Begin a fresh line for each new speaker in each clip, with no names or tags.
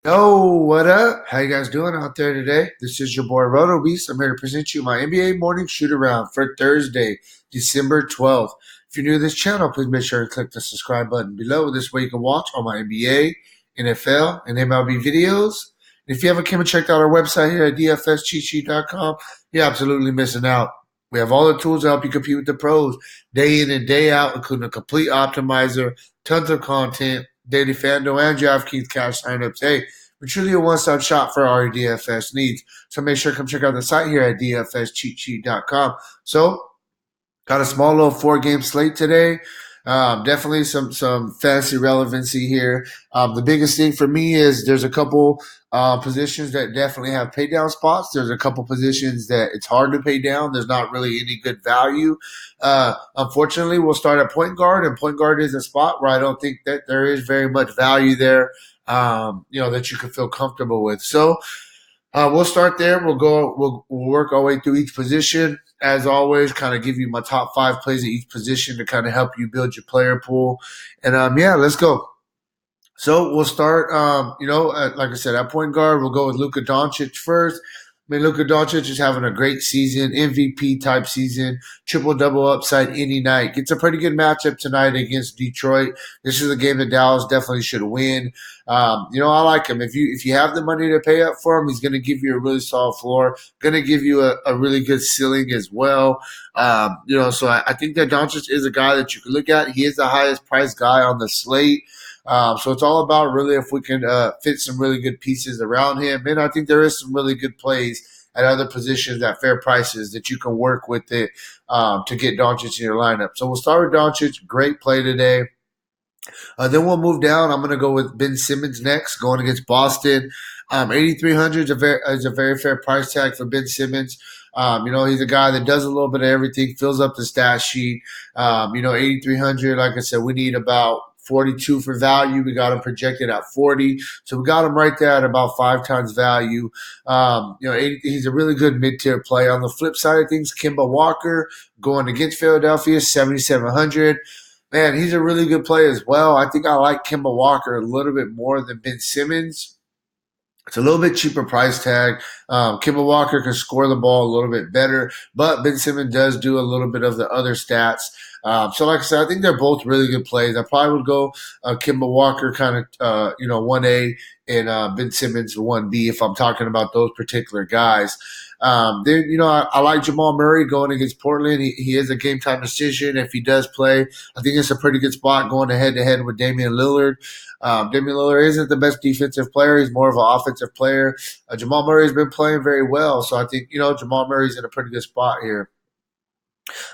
Yo, what up? How you guys doing out there today? This is your boy Roto Beast. I'm here to present you my NBA morning shoot around for Thursday, December 12th. If you're new to this channel, please make sure to click the subscribe button below. This way you can watch all my NBA, NFL, and MLB videos. And if you haven't come and checked out our website here at dfscheatsheet.com, you're absolutely missing out. We have all the tools to help you compete with the pros day in and day out, including a complete optimizer, tons of content, daily Fanduel and Draftkings cash signups. Hey, we're truly a one-stop shop for all your DFS needs. So make sure to come check out the site here at dfscheatsheet.com. So got a small little four-game slate today. Definitely some fantasy relevancy here. The biggest thing for me is there's a couple positions that definitely have pay down spots. There's a couple positions that it's hard to pay down. There's not really any good value. Unfortunately, we'll start at point guard, and point guard is a spot where I don't think that there is very much value there. That you can feel comfortable with. So we'll start there. We'll work our way through each position. As always, kind of give you my top five plays at each position to kind of help you build your player pool. And yeah, let's go. So we'll start, like I said, at point guard, we'll go with Luka Doncic first. I mean, Luka Doncic is having a great season, MVP type season, triple double upside any night. Gets a pretty good matchup tonight against Detroit. This is a game that Dallas definitely should win. I like him. If you have the money to pay up for him, he's going to give you a really solid floor. Going to give you a really good ceiling as well. So I think that Doncic is a guy that you can look at. He is the highest priced guy on the slate. So it's all about really if we can fit some really good pieces around him. And I think there is some really good plays at other positions at fair prices that you can work with it to get Doncic in your lineup. So we'll start with Doncic. Great play today. Then we'll move down. I'm going to go with Ben Simmons next, going against Boston. 8,300 is a very fair price tag for Ben Simmons. He's a guy that does a little bit of everything, fills up the stat sheet. 8,300, like I said, we need about 42 for value. We got him projected at 40. So we got him right there at about 5 times value. he's a really good mid-tier play. On the flip side of things, Kemba Walker going against Philadelphia, 7,700. Man, he's a really good play as well. I think I like Kemba Walker a little bit more than Ben Simmons. It's a little bit cheaper price tag. Kemba Walker can score the ball a little bit better, but Ben Simmons does do a little bit of the other stats. So, like I said, I think they're both really good plays. I probably would go Kemba Walker kind of, 1A and Ben Simmons 1B if I'm talking about those particular guys. I like Jamal Murray going against Portland. He is a game time decision if he does play. I think it's a pretty good spot going head to head with Damian Lillard. Damian Lillard isn't the best defensive player. He's more of an offensive player. Jamal Murray has been playing very well. So I think, Jamal Murray's in a pretty good spot here.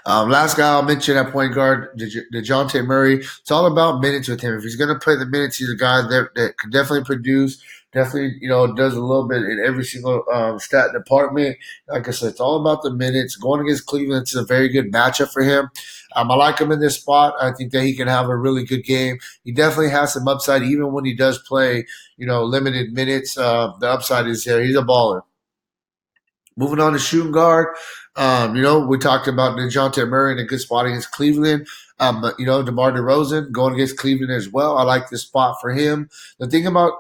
Last guy I'll mention at point guard, DeJounte Murray. It's all about minutes with him. If he's going to play the minutes, he's a guy that can definitely produce. Definitely, does a little bit in every single stat department. Like I said, it's all about the minutes. Going against Cleveland, it's a very good matchup for him. I like him in this spot. I think that he can have a really good game. He definitely has some upside, even when he does play, limited minutes. The upside is there. He's a baller. Moving on to shooting guard, we talked about DeJounte Murray in a good spot against Cleveland. DeMar DeRozan going against Cleveland as well. I like this spot for him. The thing about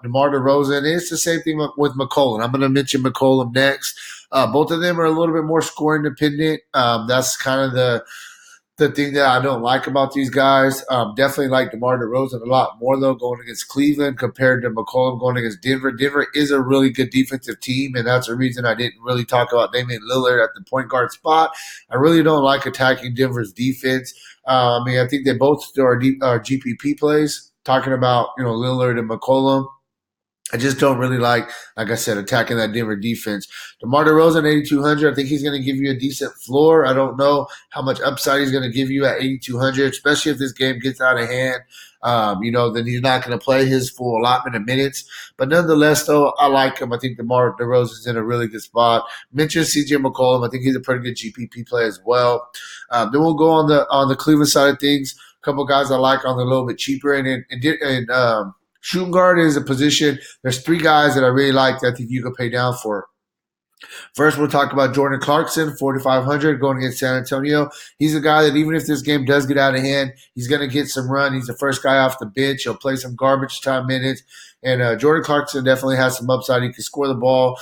DeMar DeRozan is the same thing with McCollum. I'm going to mention McCollum next. Both of them are a little bit more scoring dependent. That's kind of the thing that I don't like about these guys. Definitely like DeMar DeRozan a lot more, though, going against Cleveland compared to McCollum going against Denver. Denver is a really good defensive team, and that's the reason I didn't really talk about Damian Lillard at the point guard spot. I really don't like attacking Denver's defense. I think they both do our GPP plays, talking about, Lillard and McCollum. I just don't really like I said, attacking that Denver defense. DeMar DeRozan, 8,200. I think he's going to give you a decent floor. I don't know how much upside he's going to give you at 8,200, especially if this game gets out of hand. Then he's not going to play his full allotment of minutes. But nonetheless, though, I like him. I think DeMar DeRozan's in a really good spot. Mentioned CJ McCollum. I think he's a pretty good GPP play as well. Then we'll go on the Cleveland side of things. A couple guys I like on the little bit cheaper and shooting guard is a position. There's three guys that I really like that I think you could pay down for. First, we'll talk about Jordan Clarkson, 4,500 going against San Antonio. He's a guy that even if this game does get out of hand, he's going to get some run. He's the first guy off the bench. He'll play some garbage time minutes. And Jordan Clarkson definitely has some upside. He can score the ball.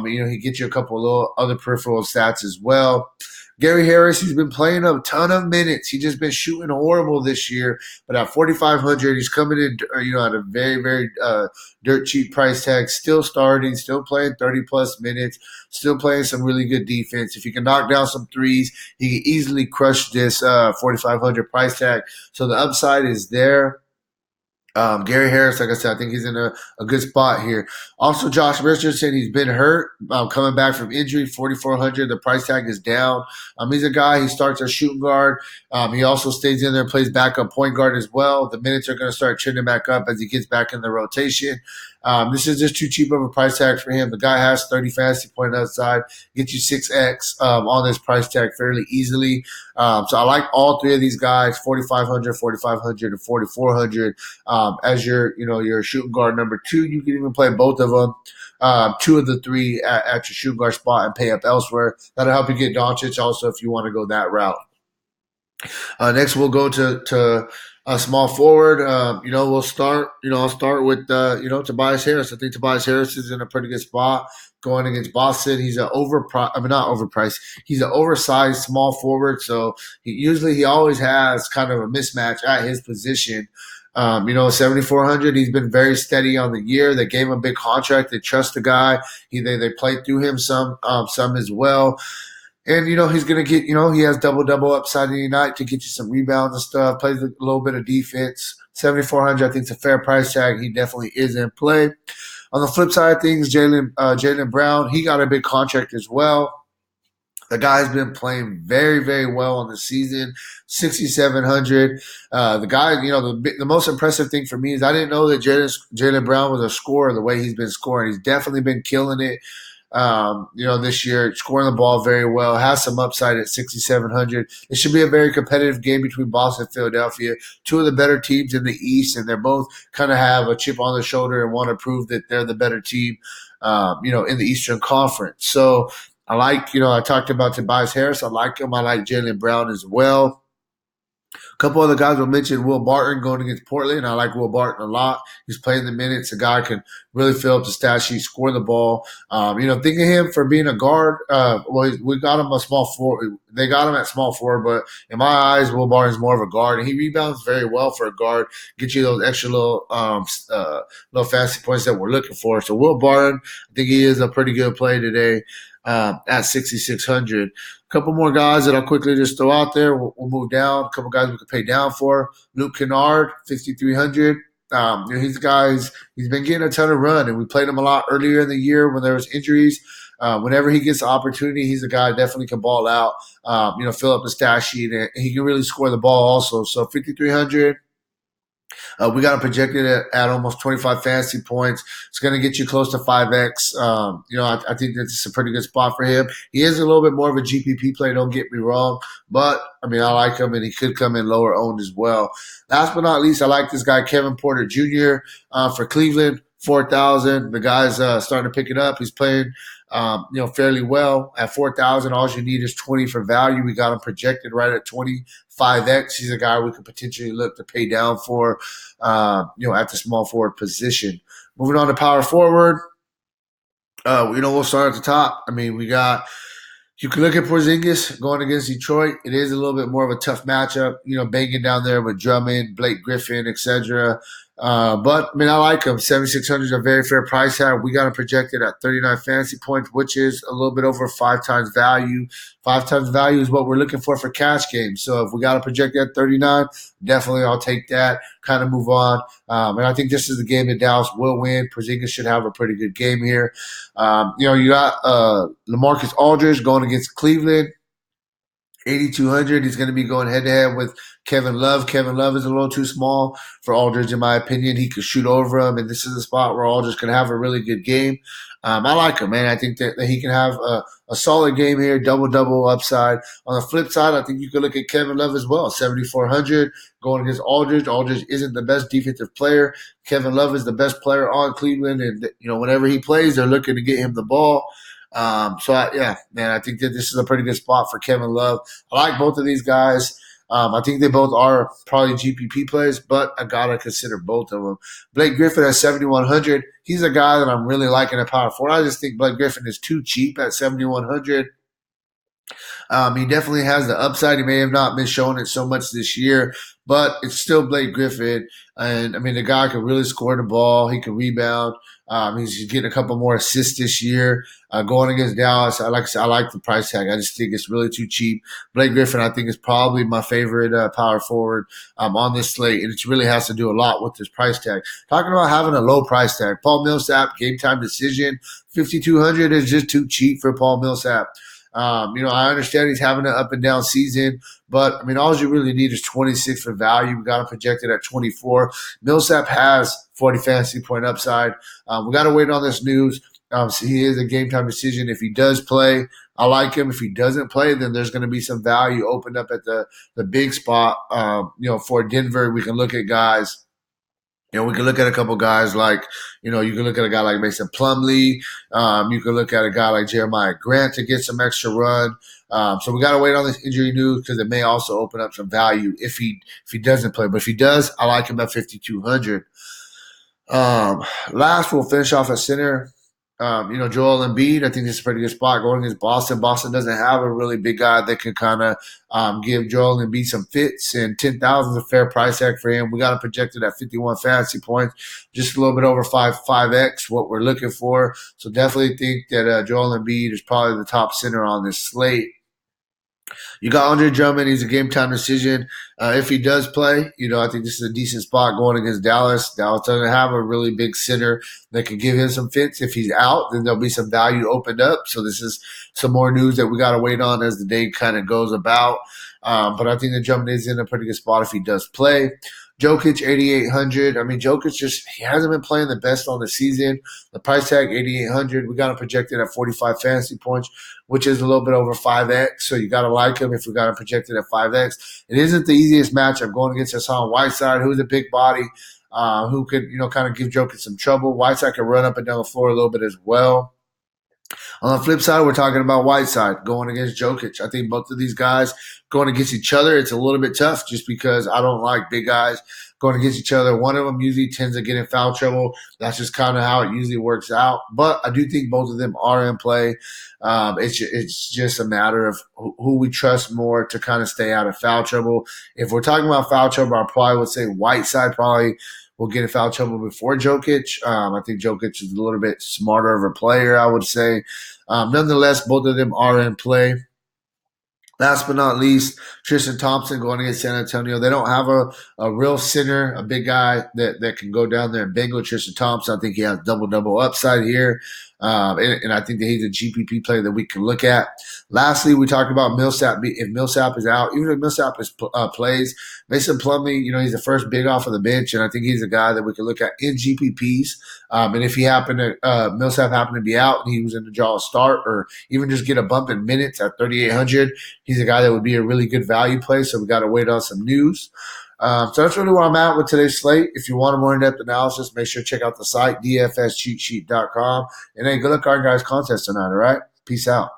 He gets you a couple of little other peripheral stats as well. Gary Harris, he's been playing a ton of minutes. He's just been shooting horrible this year. But at 4,500, he's coming in, at a very, very dirt cheap price tag. Still starting, still playing 30 plus minutes, still playing some really good defense. If he can knock down some threes, he can easily crush this 4,500 price tag. So the upside is there. Gary Harris, like I said, I think he's in a good spot here. Also, Josh Richardson, he's been hurt, coming back from injury, 4,400. The price tag is down. He's a guy, he starts as shooting guard. He also stays in there and plays backup point guard as well. The minutes are going to start trending back up as he gets back in the rotation. This is just too cheap of a price tag for him. The guy has 30 fantasy point outside, get you 6X on this price tag fairly easily. So I like all three of these guys, 4,500, 4,500, and 4,400 as your shooting guard number two. You can even play both of them. Two of the three at your shooting guard spot and pay up elsewhere. That'll help you get Doncic also if you want to go that route. Next, we'll go to a small forward. We'll start. I'll start with Tobias Harris. I think Tobias Harris is in a pretty good spot going against Boston. He's not overpriced. He's an oversized small forward, so he always has kind of a mismatch at his position. 7,400. He's been very steady on the year. They gave him a big contract. They trust the guy. They played through him some as well. And, he's going to get, he has double upside any night to get you some rebounds and stuff, plays a little bit of defense. 7,400, I think, is a fair price tag. He definitely is in play. On the flip side of things, Jaylen Brown, he got a big contract as well. The guy's been playing very, very well on the season, 6,700. The guy, the most impressive thing for me is I didn't know that Jaylen Brown was a scorer the way he's been scoring. He's definitely been killing it. This year, scoring the ball very well, has some upside at 6,700. It should be a very competitive game between Boston and Philadelphia, two of the better teams in the East, and they're both kind of have a chip on their shoulder and want to prove that they're the better team, in the Eastern Conference. So I like, I talked about Tobias Harris. I like him. I like Jaylen Brown as well. A couple other guys will mention Will Barton going against Portland. I like Will Barton a lot. He's playing the minutes. The guy can really fill up the stat sheet, score the ball. Think of him for being a guard. We got him a small forward. They got him at small forward, but in my eyes, Will Barton's more of a guard, and he rebounds very well for a guard. Get you those extra little fancy points that we're looking for. So Will Barton, I think he is a pretty good play today at 6,600. A couple more guys that I'll quickly just throw out there. We'll move down. A couple guys we could pay down for. Luke Kennard, 5,300. He's been getting a ton of run, and we played him a lot earlier in the year when there was injuries. Whenever he gets the opportunity, he's a guy that definitely can ball out, fill up the stat sheet, and he can really score the ball also. So 5,300. We got him projected at almost 25 fantasy points. It's going to get you close to 5X. I think that's a pretty good spot for him. He is a little bit more of a GPP play, don't get me wrong. But, I like him, and he could come in lower owned as well. Last but not least, I like this guy, Kevin Porter Jr. For Cleveland, 4,000. The guy's starting to pick it up. He's playing fairly well at 4,000. All you need is 20 for value. We got him projected right at 25X. He's a guy we could potentially look to pay down for, at the small forward position. Moving on to power forward. We'll start at the top. You can look at Porzingis going against Detroit. It is a little bit more of a tough matchup, banging down there with Drummond, Blake Griffin, etc. But I like him. 7,600 is a very fair price tag. We got him projected at 39 fantasy points, which is a little bit over 5 times value. 5 times value is what we're looking for cash games. So if we got to project at 39, definitely I'll take that. Kind of move on. And I think this is the game that Dallas will win. Porzingis should have a pretty good game here. You got LaMarcus Aldridge going against Cleveland. 8,200. He's going to be going head-to-head with Kevin Love. Kevin Love is a little too small for Aldridge, in my opinion. He could shoot over him, and this is a spot where Aldridge can have a really good game. I like him, man. I think that he can have a solid game here, double upside. On the flip side, I think you could look at Kevin Love as well, 7,400 going against Aldridge. Aldridge isn't the best defensive player. Kevin Love is the best player on Cleveland, and whenever he plays, they're looking to get him the ball. I think that this is a pretty good spot for Kevin Love. I like both of these guys. I think they both are probably GPP plays, but I got to consider both of them. Blake Griffin at 7,100. He's a guy that I'm really liking at power forward. I just think Blake Griffin is too cheap at 7,100. He definitely has the upside. He may have not been showing it so much this year, but it's still Blake Griffin. And I mean, the guy can really score the ball. He can rebound. He's getting a couple more assists this year. Going against Dallas, I like the price tag. I just think it's really too cheap. Blake Griffin, I think, is probably my favorite power forward on this slate, and it really has to do a lot with this price tag. Talking about having a low price tag, Paul Millsap, game time decision, 5,200 is just too cheap for Paul Millsap. I understand he's having an up and down season, but I mean, all you really need is 26 for value. We got him projected at 24. Millsap has 40 fantasy point upside. We got to wait on this news. So he is a game time decision. If he does play, I like him. If he doesn't play, then there's going to be some value opened up at the big spot. For Denver, we can look at guys. We can look at a couple guys like, you can look at a guy like Mason Plumlee. You can look at a guy like Jeremiah Grant to get some extra run. So we got to wait on this injury news because it may also open up some value if he doesn't play. But if he does, I like him at 5,200. Last, we'll finish off at center. Joel Embiid, I think this is a pretty good spot going against Boston. Boston doesn't have a really big guy that can kind of give Joel Embiid some fits, and 10,000 is a fair price tag for him. We got him projected at 51 fantasy points, just a little bit over 5x what we're looking for. So definitely think that Joel Embiid is probably the top center on this slate. You got Andre Drummond. He's a game time decision. If he does play, I think this is a decent spot going against Dallas. Dallas doesn't have a really big center that can give him some fits. If he's out, then there'll be some value opened up. So this is some more news that we got to wait on as the day kind of goes about. But I think that Drummond is in a pretty good spot if he does play. Jokic, 8,800. I mean, Jokic he hasn't been playing the best on the season. The price tag, 8,800. We got him projected at 45 fantasy points, which is a little bit over 5x. So you got to like him if we got him projected at 5x. It isn't the easiest matchup going against Hassan Whiteside, who's a big body, who could, kind of give Jokic some trouble. Whiteside can run up and down the floor a little bit as well. On the flip side, we're talking about Whiteside going against Jokic. I think both of these guys going against each other, it's a little bit tough just because I don't like big guys going against each other. One of them usually tends to get in foul trouble. That's just kind of how it usually works out. But I do think both of them are in play. It's just a matter of who we trust more to kind of stay out of foul trouble. If we're talking about foul trouble, I probably would say Whiteside probably will get in foul trouble before Jokic. I think Jokic is a little bit smarter of a player, I would say. Nonetheless, both of them are in play. Last but not least, Tristan Thompson going against San Antonio. They don't have a real center, a big guy that can go down there and bang with Tristan Thompson. I think he has double upside here. And I think that he's a GPP player that we can look at. Lastly, we talked about Millsap. If Millsap is out, even if Millsap plays, Mason Plumlee, he's the first big off of the bench, and I think he's a guy that we can look at in GPPs. And if Millsap happened to be out and he was in the draw a start or even just get a bump in minutes at 3,800, he's a guy that would be a really good value play. So we got to wait on some news. So that's really where I'm at with today's slate. If you want a more in-depth analysis, make sure to check out the site, dfscheatsheet.com. And hey, good luck on guys' contest tonight, all right? Peace out.